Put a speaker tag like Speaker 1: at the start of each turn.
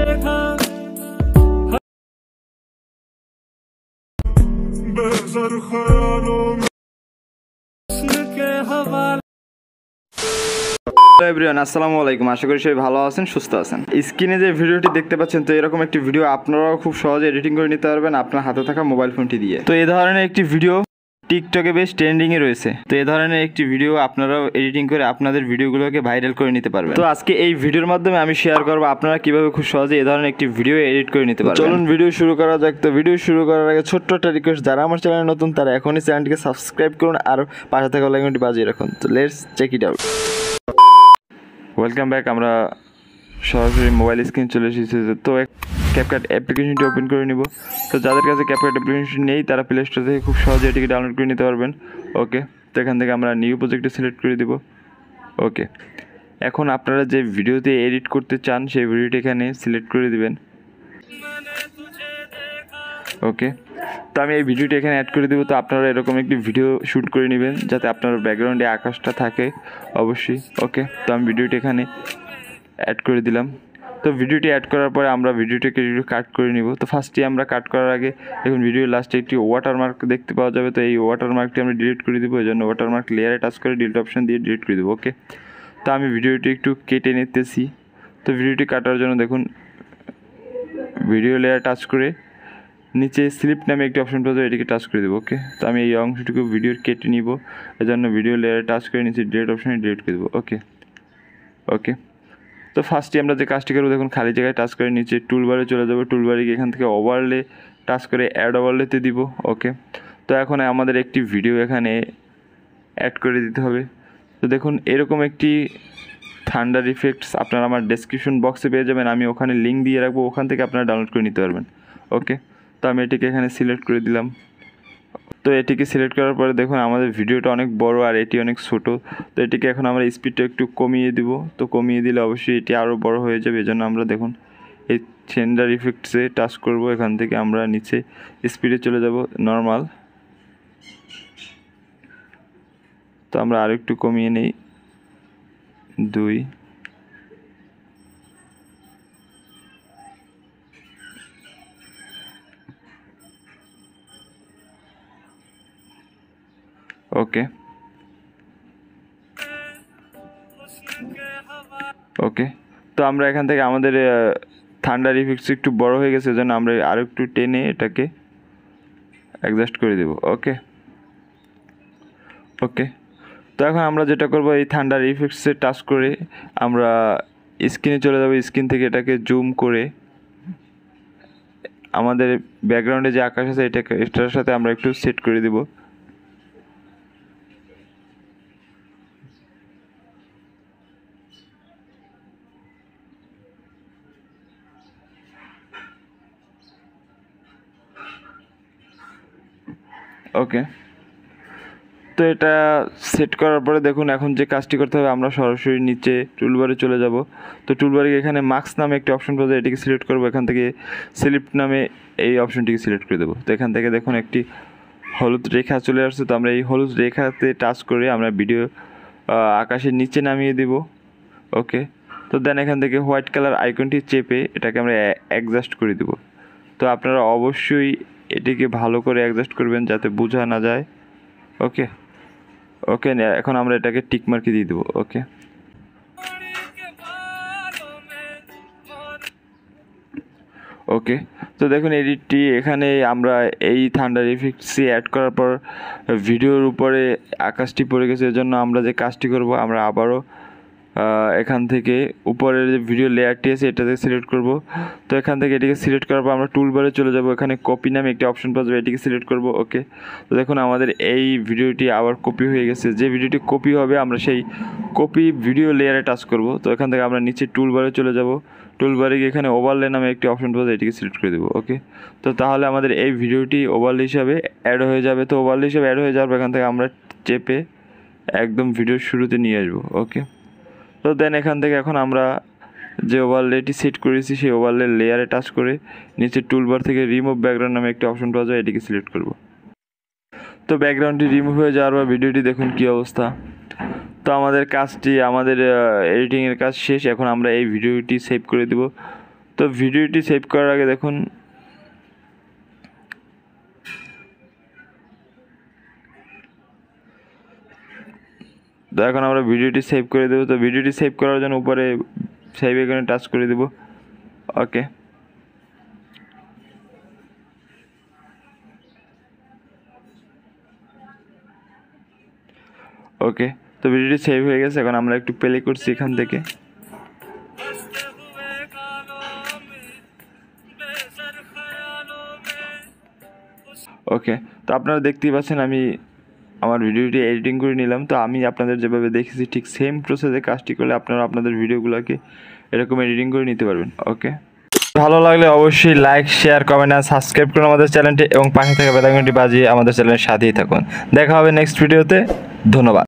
Speaker 1: Everyone আসসালামু আলাইকুম, আশা করি সবাই ভালো আছেন, সুস্থ আছেন। স্ক্রিনে যে ভিডিওটি দেখতে পাচ্ছেন, তো এরকম একটি ভিডিও আপনারাও খুব সহজে এডিটিং করে নিতে পারবেন আপনার হাতে থাকা মোবাইল ফোনটি দিয়ে। তো এই ধরনের একটি ভিডিও টিকটকে বেশ ট্রেন্ডিংয়ে রয়েছে। তো এই ধরনের একটি ভিডিও আপনারাও এডিটিং করে আপনাদের ভিডিওগুলোকে ভাইরাল করে নিতে পারবেন। তো আজকে এই ভিডিওর মাধ্যমে আমি শেয়ার করবো আপনারা কিভাবে খুব সহজে এই ধরনের একটি ভিডিও এডিট করে নিতে পারবেন। চলুন ভিডিও শুরু করা যাক। তো ভিডিও শুরু করার আগে ছোট্ট একটা রিকোয়েস্ট, যারা আমার চ্যানেলে নতুন তারা এখনই চ্যানেলটিকে সাবস্ক্রাইব করুন আর পাশে থাকা বেল আইকনটি বাজিয়ে রাখুন। তো let's check it out. Welcome back. আমরা সরাসরি মোবাইল স্ক্রিন চলে এসেছি। তো ক্যাপকাট অ্যাপ্লিকেশনটি ওপেন করে নিব। তো যাদের কাছে ক্যাপকাট অ্যাপ্লিকেশন নেই তারা প্লে স্টোর থেকে খুব সহজে এটিকে ডাউনলোড করে নিতে পারবেন। ওকে, তো এখান থেকে আমরা নিউ প্রজেক্টে সিলেক্ট করে দিব। ওকে, এখন আপনারা যে ভিডিওতে এডিট করতে চান সেই ভিডিওটি এখানে সিলেক্ট করে দিবেন। ওকে, তো আমি এই ভিডিওটি এখানে অ্যাড করে দেবো। তো আপনারা এরকম একটি ভিডিও শ্যুট করে নেবেন যাতে আপনার ব্যাকগ্রাউন্ডে আকাশটা থাকে অবশ্যই। ওকে, তো আমি ভিডিওটি এখানে অ্যাড করে দিলাম। তো ভিডিওটি অ্যাড করার পরে আমরা ভিডিওটিকে কাট করে নিব। তো ফার্স্টে আমরা কাট করার আগে দেখুন ভিডিওর লাস্টে একটি ওয়াটারমার্ক দেখতে পাওয়া যাবে। তো এই ওয়াটারমার্কটি আমরা ডিলিট করে দিব। এই জন্য ওয়াটারমার্ক লেয়ারে টাচ করে ডিলিট অপশান দিয়ে ডিলিট করে দেবো। ওকে, তো আমি ভিডিওটি একটু কেটে নিতেছি। তো ভিডিওটি কাটার জন্য দেখুন ভিডিও লেয়ার টাচ করে নিচে স্লিপ নামে একটি অপশন পাওয়া যায়, এটিকে টাচ করে দেবো। ওকে, তো আমি এই অংশটুকু ভিডিওর কেটে নিব। এই জন্য ভিডিও লেয়ারে টাচ করে নিচে ডিলিট অপশানে ডিলিট করে দেবো। ওকে ওকে, তো ফার্স্টে আমরা যে কাজটি করবো দেখুন খালি জায়গায় টাচ করে নিচে টুলবারে চলে যাবো। টুলবারে গিয়ে এখান থেকে ওভারলে টাচ করে অ্যাড ওভারলেতে দিব। ওকে, তো এখন আমাদের একটি ভিডিও এখানে অ্যাড করে দিতে হবে। তো দেখুন এরকম একটি থান্ডার ইফেক্টস আপনারা আমার ডেসক্রিপশন বক্সে পেয়ে যাবেন, আমি ওখানে লিঙ্ক দিয়ে রাখবো, ওখান থেকে আপনারা ডাউনলোড করে নিতে পারবেন। ওকে, তো আমি এটিকে এখানে সিলেক্ট করে দিলাম। তো এটিকে সিলেক্ট করার পরে দেখুন আমাদের ভিডিওটা অনেক বড় আর এটি অনেক ছোটো। তো এটিকে এখন আমরা স্পিডটা একটু কমিয়ে দিব। তো কমিয়ে দিলে অবশ্যই এটি আরও বড় হয়ে যাবে। এই জন্য আমরা দেখুন এই থান্ডার ইফেক্টসে টাচ করব। এখান থেকে আমরা নিচে স্পিডে চলে যাব নর্মাল। তো আমরা আরও একটু কমিয়ে নেই 2। ওকে ওকে, তো আমরা এখান থেকে আমাদের থান্ডার ইফেক্টস একটু বড় হয়ে গেছে, এজন্য আমরা আরও একটু টেনে এটাকে অ্যাডজাস্ট করে দেব। ওকে ওকে, তো এখন আমরা যেটা করব এই থান্ডার ইফেক্টসে টাচ করে আমরা স্ক্রিনে চলে যাব। স্ক্রিন থেকে এটাকে জুম করে আমাদের ব্যাকগ্রাউন্ডে যে আকাশ আছে এটার সাথে আমরা একটু সেট করে দেব। ওকে, তো এটা সেট করার পরে দেখুন এখন যে কাজটি করতে হবে আমরা সরাসরি নিচে টুলবারে চলে যাব। তো টুলবারে এখানে মার্কস নামে একটি অপশন পাওয়া যায়, এটিকে সিলেক্ট করবো। এখান থেকে স্লিপ নামে এই অপশনটিকে সিলেক্ট করে দেবো। তো এখান থেকে দেখুন একটি হলুদ রেখা চলে আসছে। তো আমরা এই হলুদ রেখাতে টাচ করে আমরা ভিডিও আকাশের নিচে নামিয়ে দেব। ওকে, তো দেন এখান থেকে হোয়াইট কালার আইকনটি চেপে এটাকে আমরা অ্যাডজাস্ট করে দেব। তো আপনারা অবশ্যই এটিকে ভালো করে অ্যাডজাস্ট করবেন যাতে বোঝা না যায়। ওকে ওকে, এখন আমরা এটাকে টিক মার্কে দিয়ে দেবো। ওকে ওকে, তো দেখুন এডিটটি এখানে আমরা এই থান্ডার ইফেক্টসে অ্যাড করার পর ভিডিওর উপরে আকাশটি পড়ে গেছে। এজন্য আমরা যে কাজটি করব আমরা আবারও এখান থেকে উপরের যে ভিডিও লেয়ারটি আছে এটাতে সিলেক্ট করব। তো এখান থেকে এটিকে সিলেক্ট করার পর আমরা টুলবারে চলে যাব। এখানে কপি নামে একটি অপশন পাওয়া যাবে, এটিকে সিলেক্ট করব। ওকে, তো দেখুন আমাদের এই ভিডিওটি আবার কপি হয়ে গেছে। যে ভিডিওটি কপি হবে আমরা সেই কপি ভিডিও লেয়ারে টাচ করব। তো এখান থেকে আমরা নিচে টুলবারে চলে যাব। টুলবারে গিয়ে এখানে ওভারলে নামে একটি অপশন পাওয়া যায়, এটিকে সিলেক্ট করে দেবো। ওকে, তো তাহলে আমাদের এই ভিডিওটি ওভারলে হিসাবে অ্যাড হয়ে যাবে। তো ওভারলে হিসাবে অ্যাড হয়ে যাওয়ার পর এখান থেকে আমরা চেপে একদম ভিডিওর শুরুতে নিয়ে আসবো। ওকে, তো দেন এখান থেকে এখন আমরা যে ওভারলেটি সেট করেছি সেই ওভারলে লেয়ারে টাচ করে নিচে টুলবার থেকে রিমুভ ব্যাকগ্রাউন্ড নামে একটি অপশন পাওয়া যায়, এটিকে সিলেক্ট করব। তো ব্যাকগ্রাউন্ডটি রিমুভ হয়ে যাওয়ার পর ভিডিওটি দেখুন কী অবস্থা। তো আমাদের কাজটি আমাদের এডিটিংয়ের কাজ শেষ। এখন আমরা এই ভিডিওটি সেভ করে দেব। তো ভিডিওটি সেভ করার আগে দেখুন তো এখন আমরা ভিডিওটি সেভ করে দেবো। তো ভিডিওটি সেভ করার জন্য উপরে সেভ এখানে টাচ করে দেবো। ওকে, ওকে, তো ভিডিওটি সেভ হয়ে গেছে। এখন আমরা একটু প্লে করছি এখান থেকে। ওকে, তো আপনারা দেখতেই পাচ্ছেন আমি আমার ভিডিওটি এডিটিং করে নিলাম। তো আমি আপনাদের যেভাবে দেখেছি ঠিক সেম প্রসেসে কাজটি করলে আপনারা আপনাদের ভিডিওগুলোকে এরকম এডিটিং করে নিতে পারবেন। ওকে, ভালো লাগলে অবশ্যই লাইক, শেয়ার, কমেন্ট আর সাবস্ক্রাইব করুন আমাদের চ্যানেলটি এবং পাশে থাকা বেল আইকনটি বাজিয়ে আমাদের চ্যানেলের সাথেই থাকুন। দেখা হবে নেক্সট ভিডিওতে। ধন্যবাদ।